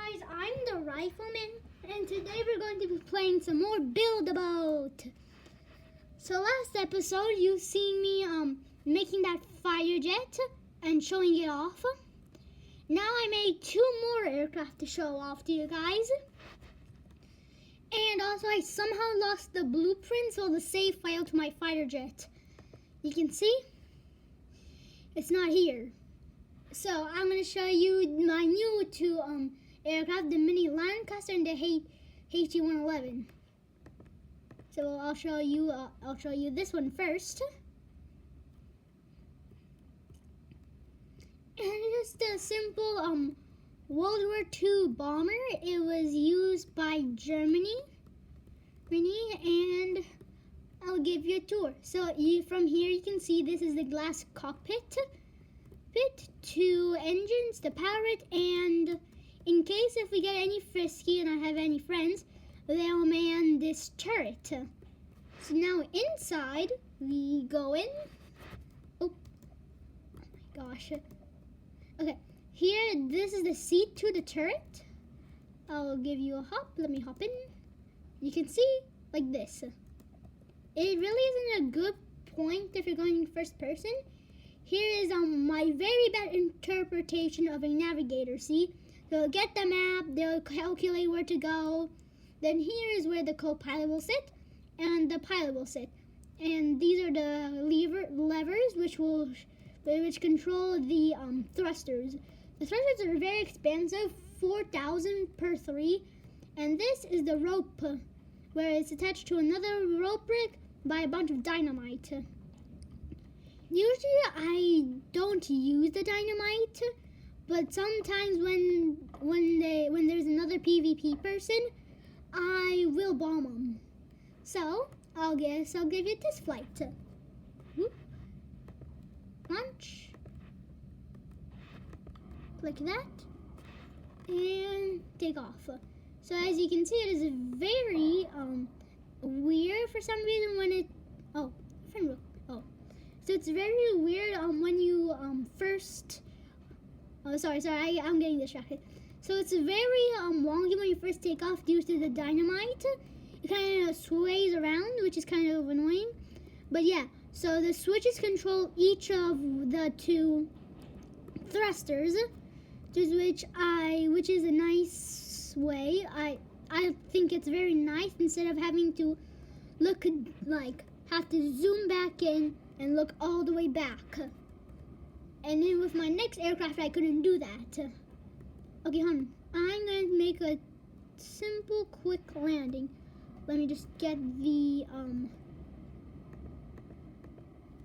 guys, I'm the Rifleman, and today we're going to be playing some more Build-A-Boat. So last episode, you've seen me making that fire jet and showing it off. Now I made 2 more aircraft to show off to you guys. And also I somehow lost the blueprint, so the save file to my fighter jet. You can see, it's not here. So I'm going to show you my new 2 aircraft, the Mini Lancaster and the HE-111. So I'll show you this one first. And it's just a simple World War II bomber. It was used by Germany, and I'll give you a tour. So from here you can see this is the glass cockpit. 2 engines to power it, and in case if we get any frisky and I have any friends, they'll man this turret. So now inside we go in. Oh my gosh. Okay, here this is the seat to the turret. I'll give you a hop. Let me hop in. You can see like this. It really isn't a good point if you're going first person. Here is my very bad interpretation of a navigator. See, they'll get the map, they'll calculate where to go. Then here is where the co-pilot will sit, and the pilot will sit. And these are the levers which control the thrusters. The thrusters are very expensive, 4,000 per 3. And this is the rope, where it's attached to another rope brick by a bunch of dynamite. Usually I don't use the dynamite, but sometimes when there's another PvP person, I will bomb them. So I'll give you this flight. Launch, like that, and take off. So as you can see, it is very weird for some reason when it. So it's very weird when you first. Oh, sorry, I'm getting distracted. So it's very wonky when you first take off due to the dynamite. It kind of sways around, which is kind of annoying. But yeah, so the switches control each of the 2 thrusters, which is a nice way. I think it's very nice instead of having to have to zoom back in and look all the way back. And then with my next aircraft, I couldn't do that. Okay, hon, I'm going to make a simple, quick landing. Let me just get the,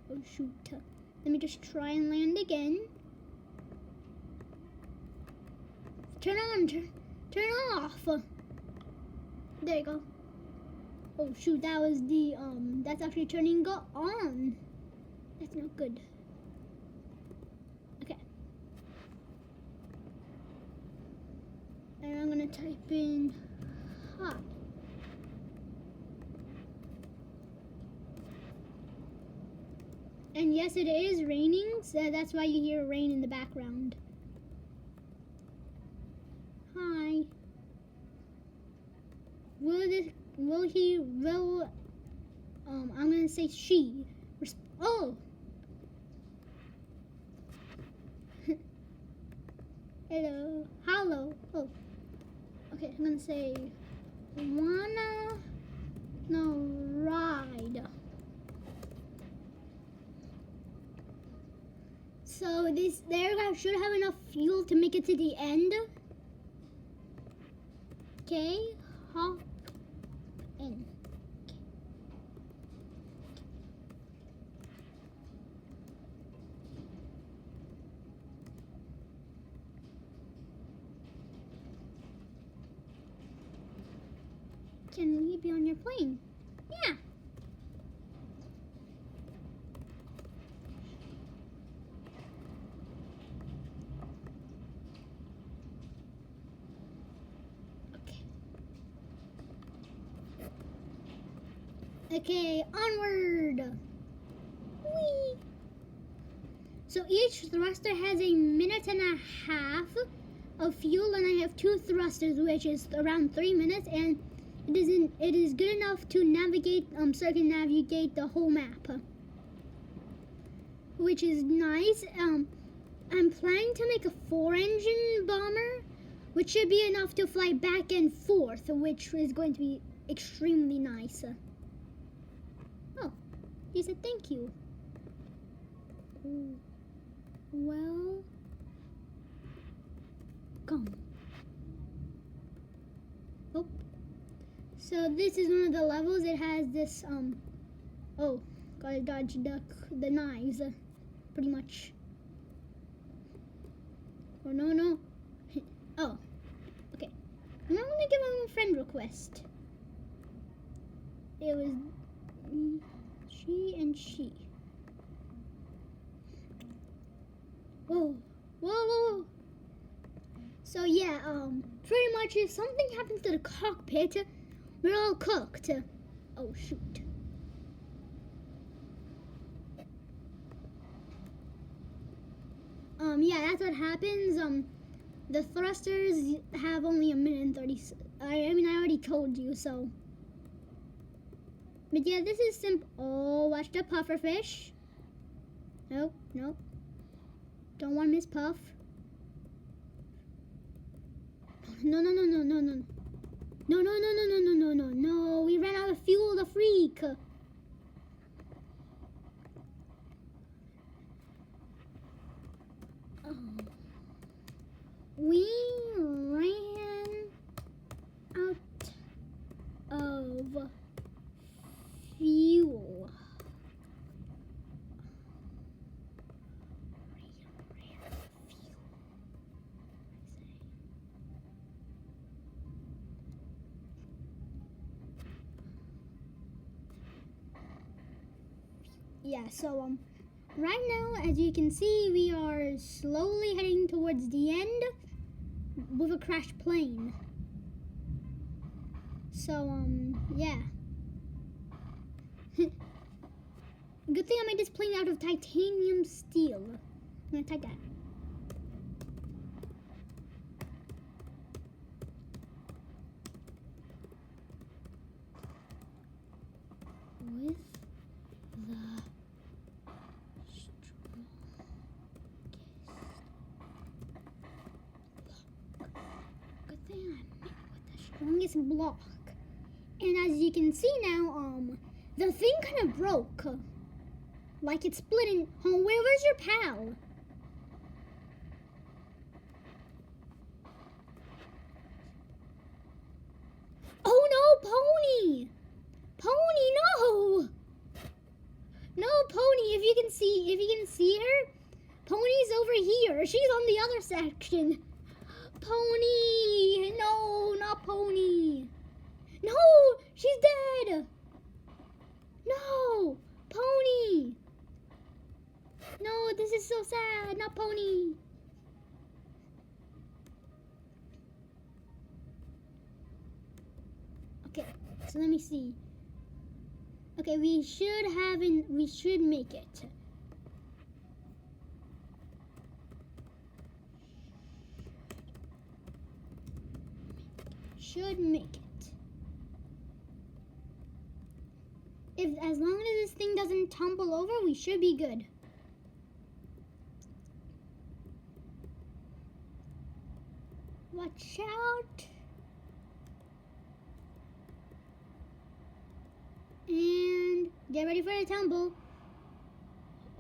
oh shoot. Let me just try and land again. Turn on, turn off. There you go. Oh shoot, that was the, that's actually turning on. That's not good. Okay. And I'm gonna type in hot. And yes, it is raining, so that's why you hear rain in the background. Hi. I'm gonna say she. Oh. Hello. Okay, I'm gonna say ride. So this aircraft should have enough fuel to make it to the end. Okay, hop in. Can we be on your plane? Yeah. Okay, onward. Whee! So each thruster has a minute and a half of fuel, and I have 2 thrusters, which is around 3 minutes, and it is good enough to navigate, circumnavigate the whole map, which is nice. I'm planning to make a 4-engine bomber, which should be enough to fly back and forth, which is going to be extremely nice. Oh, he said thank you. Well, come. Oh, so this is one of the levels. It has this oh, gotta dodge the knives, pretty much. Oh no. Oh, okay. I'm not gonna give him a friend request. It was she and she. Whoa. So yeah, pretty much if something happens to the cockpit, we're all cooked. Oh shoot. Yeah, that's what happens. The thrusters have only 1 minute and 30. I mean, I already told you, so. But yeah, this is simple. Oh, watch the pufferfish. Nope. Don't want Miss Puff. No. No, we ran out of fuel, the freak. We ran out of fuel. Yeah, so right now, as you can see, we are slowly heading towards the end with a crashed plane. So yeah. Good thing I made this plane out of titanium steel. I'm gonna type that. With the strongest block. And as you can see now, the thing kind of broke. Like it's split in. Oh, where's your pal? Oh no, Pony! Pony, no! No, Pony, if you can see her, Pony's over here. She's on the other section. Pony! No, not Pony. No, she's dead. No, Pony. No, this is so sad. Not Pony. Okay, so let me see. Okay, we should make it. Should make it. As long as this thing doesn't tumble over, we should be good. Watch out. And get ready for the tumble.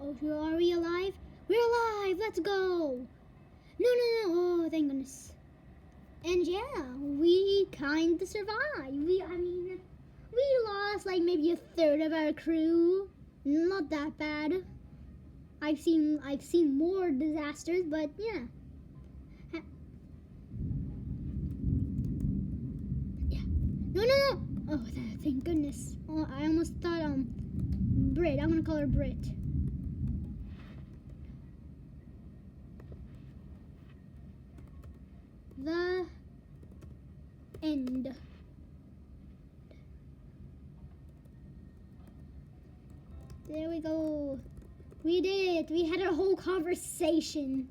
Oh, are we alive? We're alive. Let's go. No. Oh, thank goodness. And yeah, we kind of survived. We lost like maybe a third of our crew. Not that bad. I've seen more disasters, but yeah. Yeah. No. Oh, thank goodness. Oh, I almost thought Brit. I'm gonna call her Brit. The end. There we go. We did it. We had a whole conversation.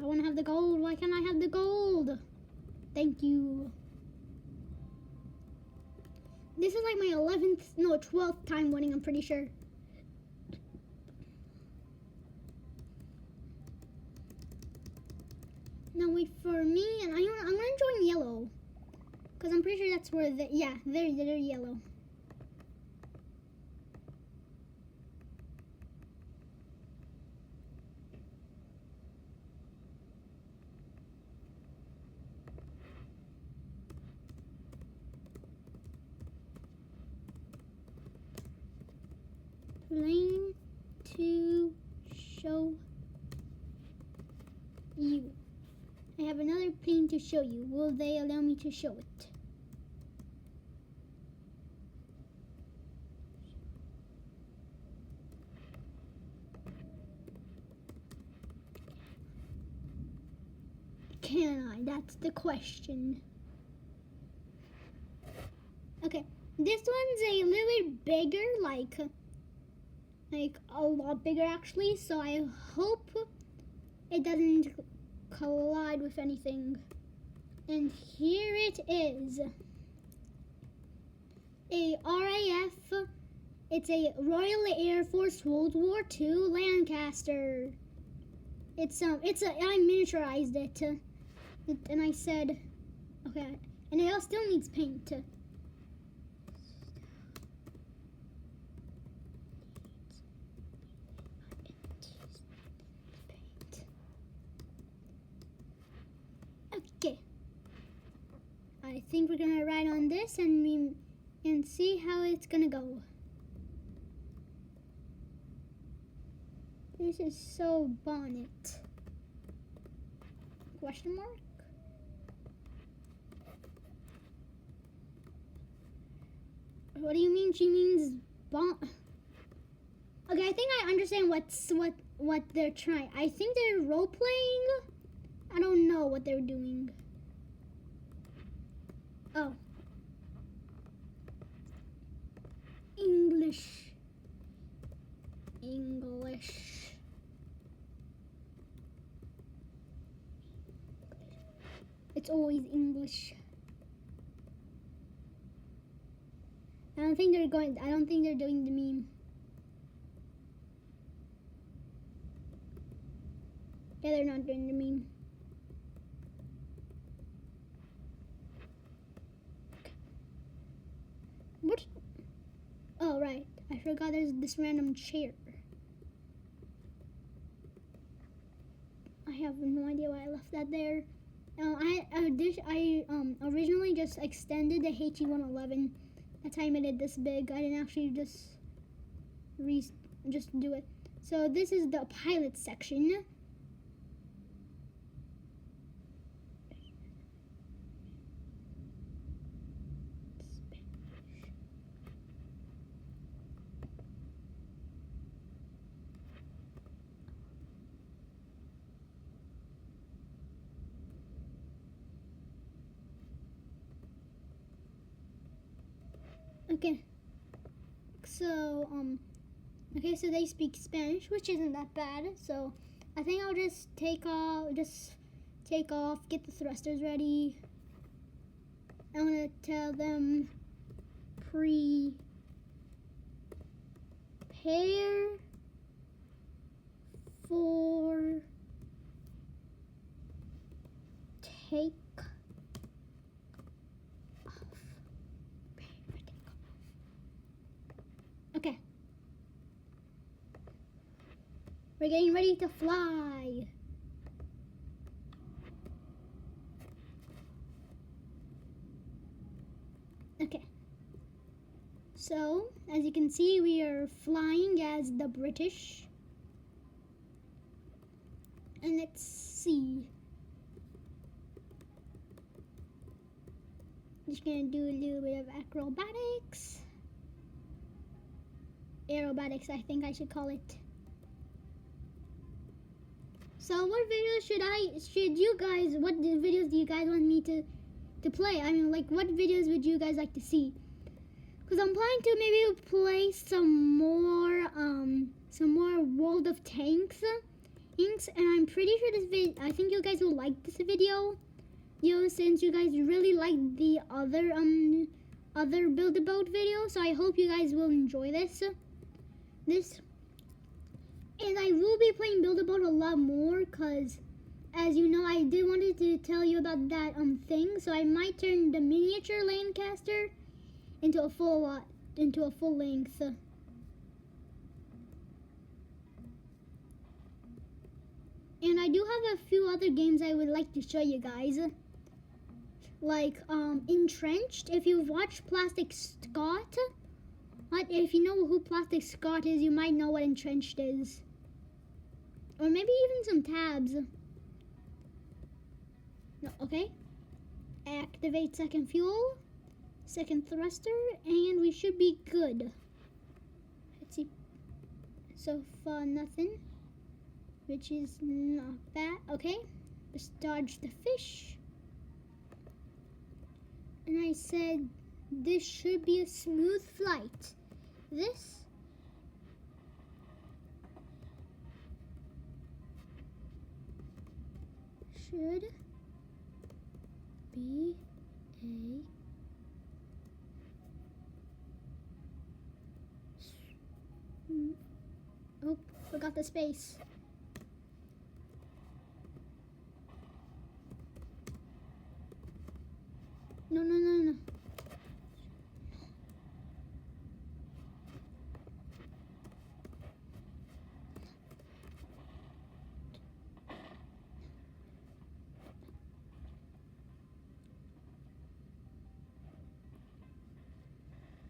want to have the gold. Why can't I have the gold? Thank you. This is like my 12th time winning, I'm pretty sure. Now wait for me, and I'm gonna join yellow. Because I'm pretty sure that's where they're yellow. Playing to show you. I have another plane to show you. Will they allow me to show it? Can I? That's the question. Okay, this one's a little bit bigger, like a lot bigger actually, so I hope it doesn't collide with anything. And here it is. A RAF. It's a Royal Air Force World War II Lancaster. I miniaturized it. And I said, okay, and it still needs paint. Okay, I think we're gonna ride on this and see how it's gonna go. This is so bonnet. Question mark? What do you mean? She means bon. Okay, I think I understand what they're trying. I think they're role playing. I don't know what they're doing. Oh. English. It's always English. I don't think they're doing the meme. Yeah, they're not doing the meme. What? Oh, right. I forgot there's this random chair. I have no idea why I left that there. I originally just extended the HE111. That's how I made it this big. I didn't actually just do it. So this is the pilot section. Okay. So so they speak Spanish, which isn't that bad. So I think I'll just take off, get the thrusters ready. I'm gonna tell them prepare for take. Okay. We're getting ready to fly. Okay. So, as you can see, we are flying as the British. And let's see. Just gonna do a little bit of acrobatics. Aerobatics, I think I should call it. So what videos what videos do you guys want me to play? I mean, like, what videos would you guys like to see? Because I'm planning to maybe play some more World of Tanks Inks, and I'm pretty sure I think you guys will like this video. Since you guys really like the other Build-A-Boat video, so I hope you guys will enjoy this. And I will be playing Build-A-Boat a lot more, cause as you know, I did wanted to tell you about that thing. So I might turn the miniature Lancaster into a full length. And I do have a few other games I would like to show you guys. Like Entrenched. If you've watched Plastic Scott, if you know who Plastic Scott is, you might know what Entrenched is. Or maybe even some tabs. No, okay. Activate second fuel, second thruster, and we should be good. Let's see. So far, nothing. Which is not bad. Okay. Let's dodge the fish. And I said this should be a smooth flight. This should be oh, forgot the space. No.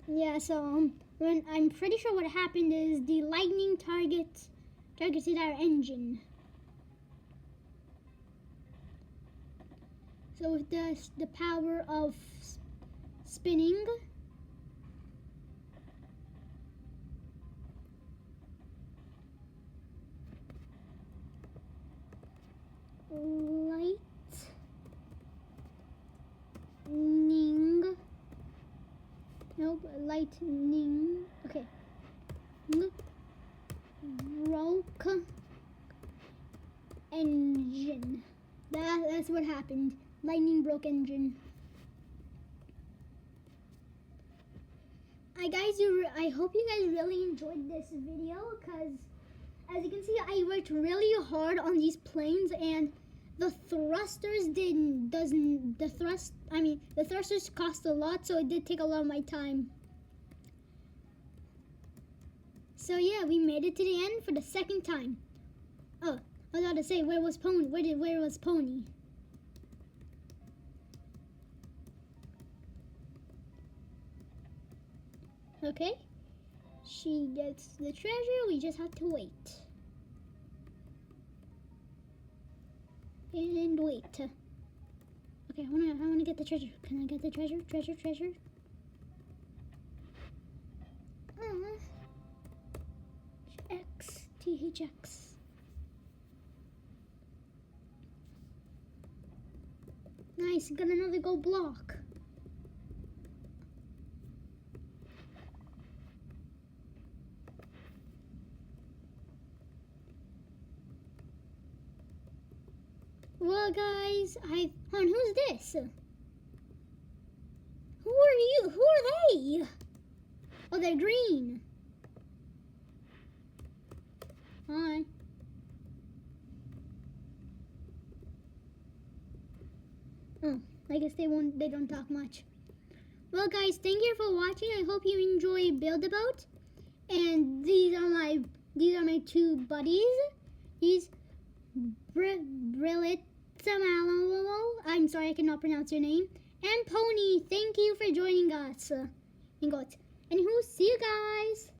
Yeah, so when I'm pretty sure what happened is the lightning targeted our engine. So with the power of spinning, lightning, okay, broke engine. That's what happened. Lightning broke engine. I hope you guys really enjoyed this video, because as you can see, I worked really hard on these planes, and the thrusters the thrusters cost a lot, so it did take a lot of my time. So yeah, we made it to the end for the second time. Oh, I was about to say, where was Pony? Where was Pony? Okay, she gets the treasure. We just have to wait. And wait. Okay, I wanna get the treasure. Can I get the treasure? Treasure. THX. Nice, got another gold block. Well, guys, who's this? Who are you? Who are they? Oh, they're green. Hi. Oh, I guess they don't talk much. Well, guys, thank you for watching. I hope you enjoy Build-A-Boat. And these are my two buddies. He's Brillit. I'm sorry, I cannot pronounce your name. And Pony, thank you for joining us. Anywho, see you guys.